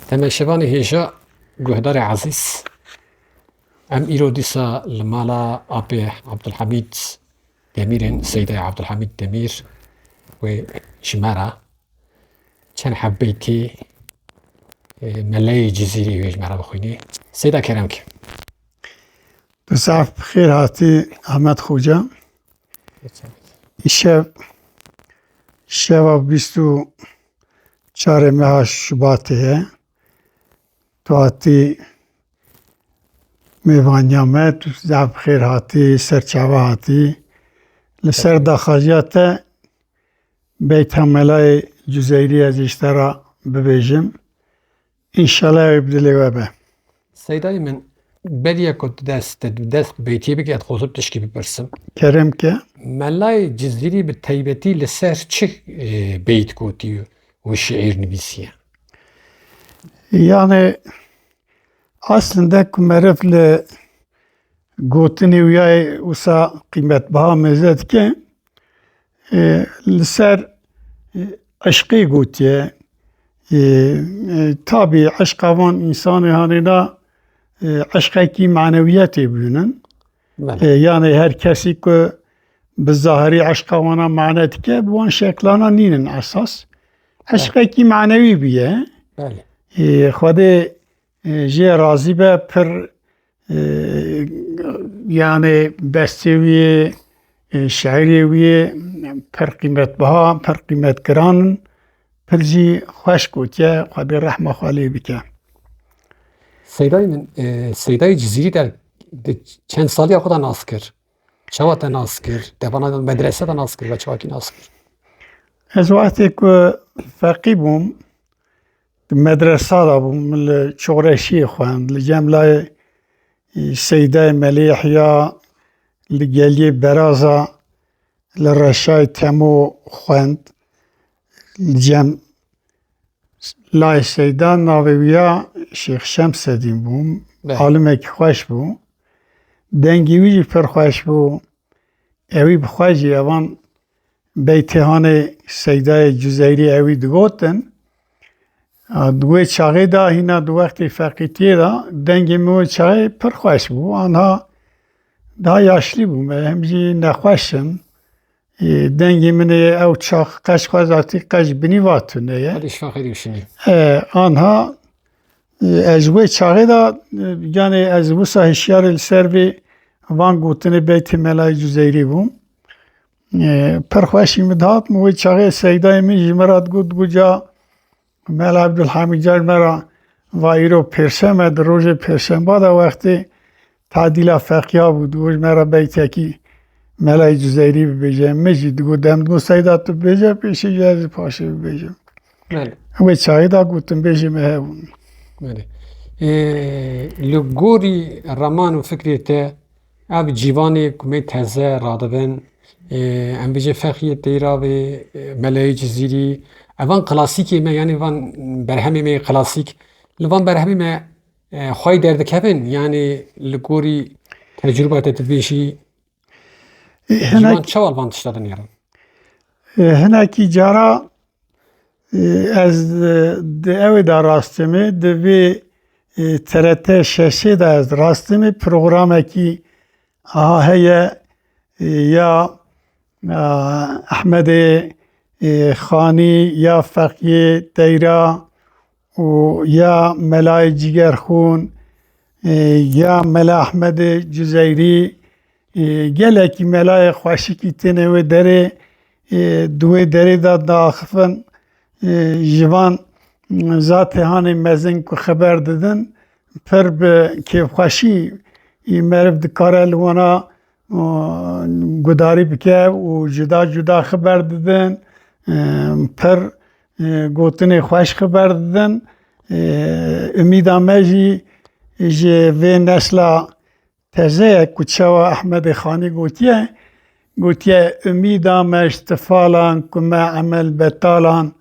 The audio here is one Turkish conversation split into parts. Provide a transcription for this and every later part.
تماشاوانی هێژە گوهدارێ عەزیز ئەم ئیرۆ دیسا لە ماڵا ئاپێ عەبدولحەمید دەمیرên سەیدای عەبدولحەمید دەمیر wê ji me re çend hebeytê meleyê Cizîrê wê ji me re bixwînî. Seyda keremkê. Tu saf bi xêr hatî Ahmed Xoca. Îşev şeva 24 meha Şubatê ye. Tu hatî mêvaniya me, tu saf bi xêr hatî, serçava hatî. Li ser daxwaziya te Beyta Melayê Cüzeyrî ez ji te re bibêjim. İnşallah ew bi dilê we be. Seydayê min beriya ku tu dest beytiyê bike ez dixwazim tişkî bipirsim. Keremke Melayê Cizîrî bi taybetî li ser çi beyt gotiye û şiîr nivîsiye? Yani aslında ku meriv li gotinê wiyayê wisa qîmetbiha mêze dike li ser eşqê gotiye. Tabii eşqa van însanê hanêna eşqekî maneviyetê bûnin. Yani her kesî ku bi zahirî eşqa wana mane dike bi wan şeklana nînin esas. Eşqekî manevî bûye. Xwedê jê razî be pir yani bestê wî şeirê wî pir qîmetbiha, pir qîmetgiran in. Pir jî xweş gotiye. Xwedê rehma xwe lê bike. Seydayê min Seydayê Cizîrî der çend saliya xwe de nas kir. Çawa te nas kir? Devana medrese de nas kir ve çawakî nas kir. Ez wextê ku feqî bûm di medresa da bûm li çoreşiyê xwend li cem layê Seydayê Melî Yehya li geliyê Beraza li Reşayê Temo xwend. Li cem layê Seyda navê wî ya Şêx Şemsedîn bû. Alimekî xweş bû. Dengê wî jî pir xweş bû. Ewî bi xwe jî evan beytêhanê Seydayê Cüzeyrî ewî digotin. Di wê çaxê de hîna di wextê feqîtiyê de dengê min wê çaxê pir xweş bû. Anha daha yaşlî bûm. Em jî nexweşin. Dengê min ê ew çax qeş xwezatî qeş binî vatune ye. Hadi şifa xêrî bişinî. Anha ez ji wê çaxê de yani ez wisa hişyarê li ser vê van gotinê Beytê Melayê Cüzeyrî bûm. Pir xweşî min dihat min wê çaxê Seydayê min ji me re digot goca Mela Abdulhamîd car me re va îro pêşeme di rojê pêşemba de wextê tadîla feqiya bû digot ji me re beytekî Melayê Cüzeyrî bibêje. Min jî digot dem digot Seyda tu bibêje pêşî jî ez ê paşê bibêjim. Wê çaxê de gotim bêjî me hebûn. Li gorî reman û fikrê te ev cîvanê ku me teze radibin em bêje fexiyê têra vê Melayê Cizîrî evan klasîkê me yani van berhemê me klasîk li van berhemê me xwe derdikevin yani li gorî tecrüba te dibêjî cîvan çawa van tişta dinêrin? Hinekî cara ez di evê de rastîmê di vê TRT şeşê de ez rastîmê programekî aha heye ya Ehmedê Xanî ya Feqiyê Teyra û ya Melayê Cigerxûn ya Mela Ehmedê Cüzeyrî gelekî melayê xweşikî têne wê derê di wê derê de diaxivin ji van zatê hanê mezin ku xeber didin pir bi kêfxweşî meriv dikare li wana gudarî bike û cuda cuda xeber didin pir gotinê xweş xeber didin. Umîda me jî ji vê nesla tezeyek ku çawa Ehmedê Xanî gotiye umîda me ji tifalan ku me emel betalan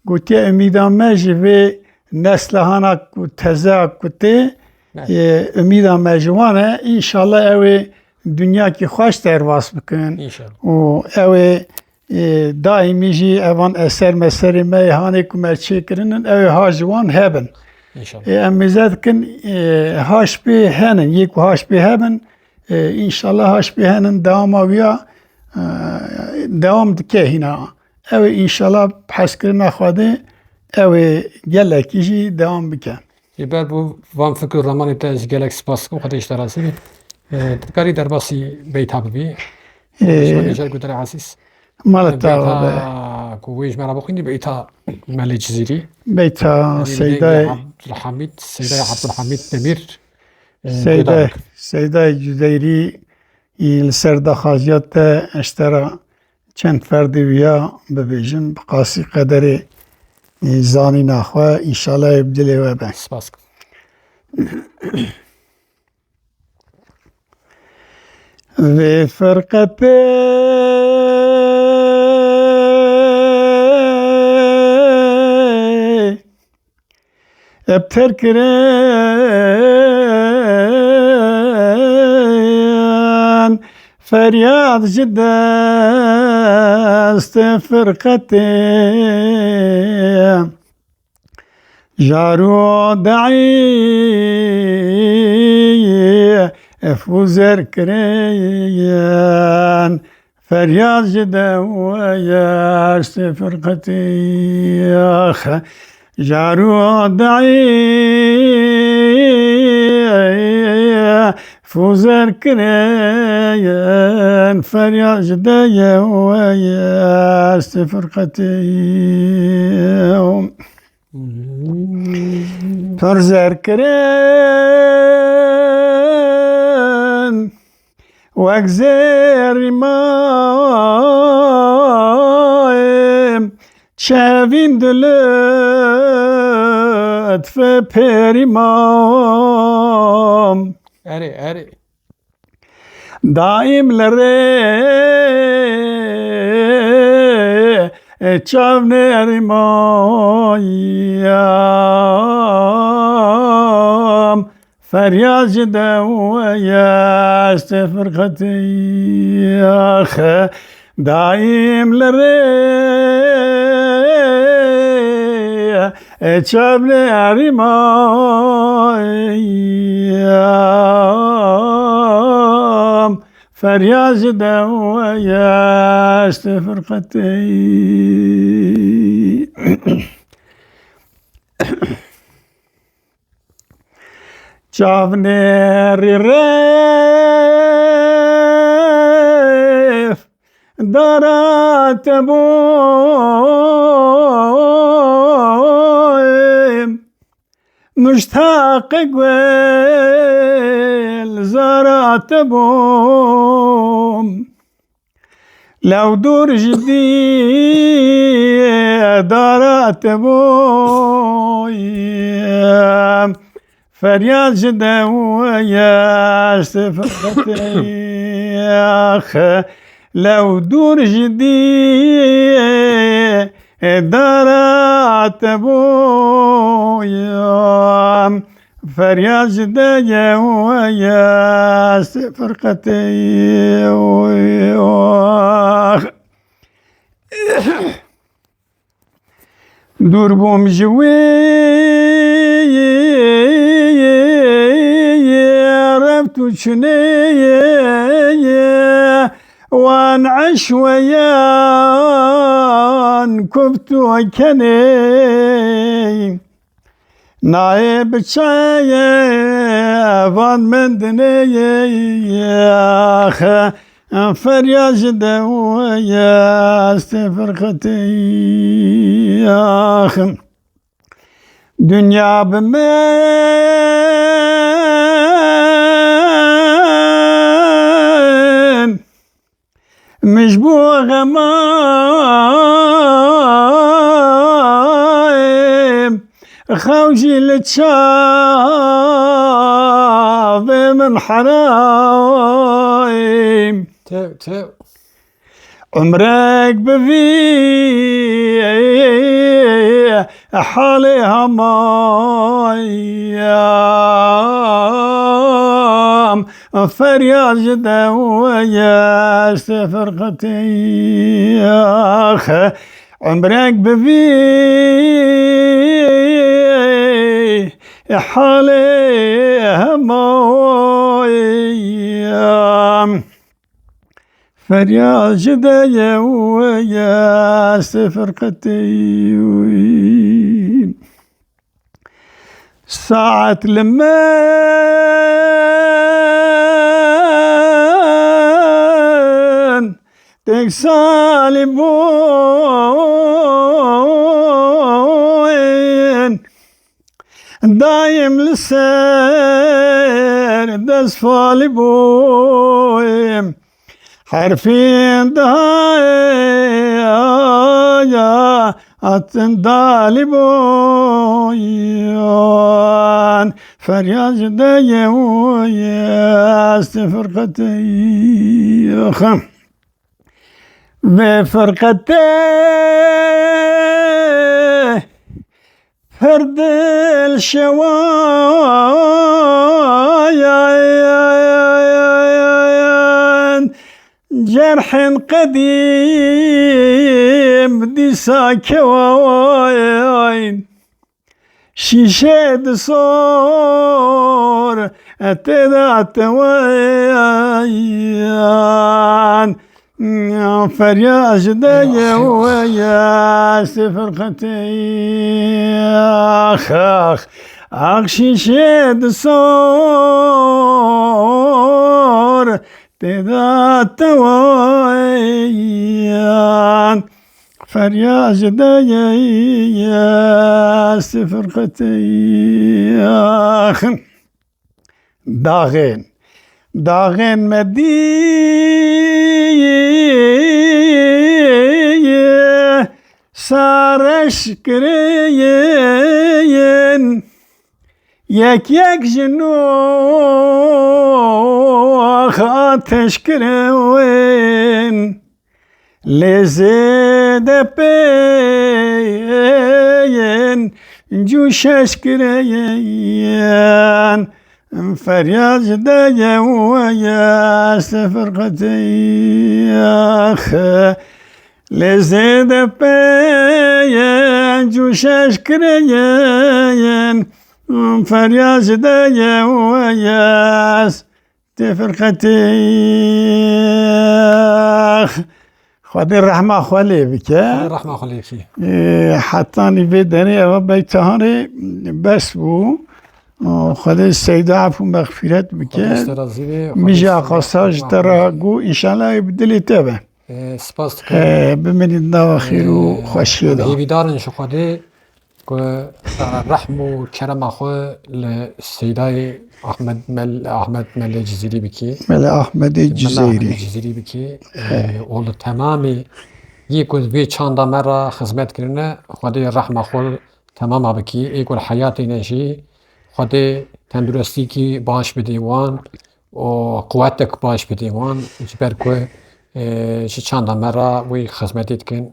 gotiye umîda me ji vê neslehana ku tezeya ku tê umîda me ji wan e înşallah ew ê dunyakî xweş derbas bikin û ew ê daîmî jî evan eser meserê me hanê ku me çêkirinin ew ê ha ji wan hebin. İnşallah. امزاد كن هاش بي هنن يكو هاش بي هبن ان شاء الله هاش بي هنن دوام ويا دوام دكه هنا او ان شاء الله بحس كرنا خواده او جلك يجي دوام بك بر bu van fikir romanı tez gelek spas ku xateş tarası bi. Tkari derbasi beyt habibi. Şöyle şer gudere asis. مالتا بيتها كويش مرة بخيني بيتها ملك جزيري بيتا سيدة عبد الحميد سيدة عبد الحميد نمير سيدة جزيري السردة خاجيات اشترى چند فردی ویا ببیجن بقاسی قدری زانی نخوا انشالله ابدلی و بین سپاس و فرقت ابتر کرن فریاد جدا است فرقتي جارو دعي افوزر كريان فرياد جدا ويا است فرقتي جارو دعي فوزر كريان فرياد جدايا ويا استفرقتي فرزر كريان واكزر مايم شافين دلت في بيريمام أري دائم لري چاونر مایم فریاد جدا ويا استفرقتي دائم لري چاونر مایم فریاد جدا ويا استفرقتي چاونر ريف دارت بويم مشتاق قويل زارت بوم لو دور جديد دارت بويم فریاد جدا ويا استفرقتي لو دور جديد دارت بويا فریاد جدا ويا استفرقتي دور بوم جوي ربت شني وانعش ويان كبت وكني نايب شاي فان من دنيا فرياد جدا ويا استفرقتي دنيا بمن مشبوه غمايم خوجي لتشاف من حرايم تو عمرك بفي حالها مايام فرياد جدا ويا استفرقتي عمرك بفي حالي همايام فریاد جده ويا فرقتي ساعة لمن تكسالي بوين دايم لسير دسفالي بوين حرفين دايا اتندالي بوين فریاد جده ويا فرقتي خم بفرقتي فرد الشوايا جرح قديم دي ساكواين شيشة صور اتدعت ويان فریاد جده ويا فرقتي اخ شيشة صور تدعت ويان فریاد جده فرقتي داغن مدي سارش كريين يك جنوخ آتش كروين لزيد بين جوشش كريين فریاد جده ويا فرقتي لزيد بين جوشش كريين فریاد جده ويا فرقتي خدي الرحمة خالي بك الرحمة خليكي حطاني في دني و بيتهاني بس بو خدي السيدة عفو مغفرت بك مجا قصاج تراغو إن شاء الله يبدلي تابع سپاس بمن الله خير و خوشي دا هیویدارن شو خواده که رحم و کرم خو لسیدای احمد مل جزیری بکی مل أحمد الجزيري جزیری بکی اول تمامی یک وی چند مرا خدمت کرنه خواده رحم خو تمام بکی یک حیات نشی خواده تندرستی کی باش بدیوان و قوتک باش بدیوان جبر که شی چند مرا وی خدمتیت کن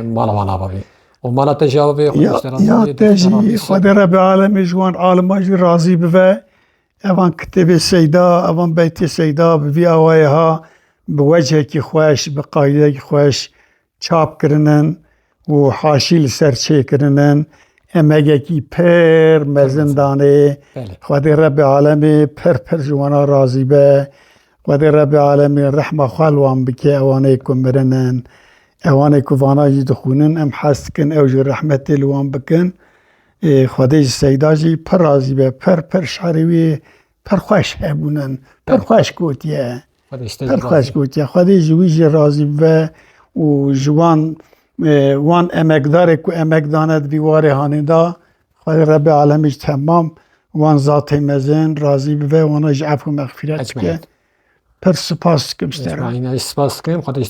مالوانا بابی و مالا تجاوبی يا تجي خدي رب العالمين جوان عالم اجي راضي بفا اوان كتب السيدة اوان بيت السيدة بفي اوايها بوجهك خوش بقايدك خوش چاپ کرنن و حاشی لسرچه کرنن امگکی پر مزندانه خدي رب العالمين پر جوانا راضي به خدي رب العالمين رحمة خالوان بكي اواني كمرنن اواني كوانا يدخونن ام حسكن او جو رحمة الوان بكن خدي السيدة جي پر راضي به پر شعروي پر خوش هبونن پر خوش گوتيه پر خوش گوتيه خدي جوي جي راضي به و جوان وان امکدارک و امکداند بیواره هانیدا خدای رب العالمین تمام وان ذات مزن راضی به وانا عفو مغفرت که پر سپاس کم سپاس کنیم خودش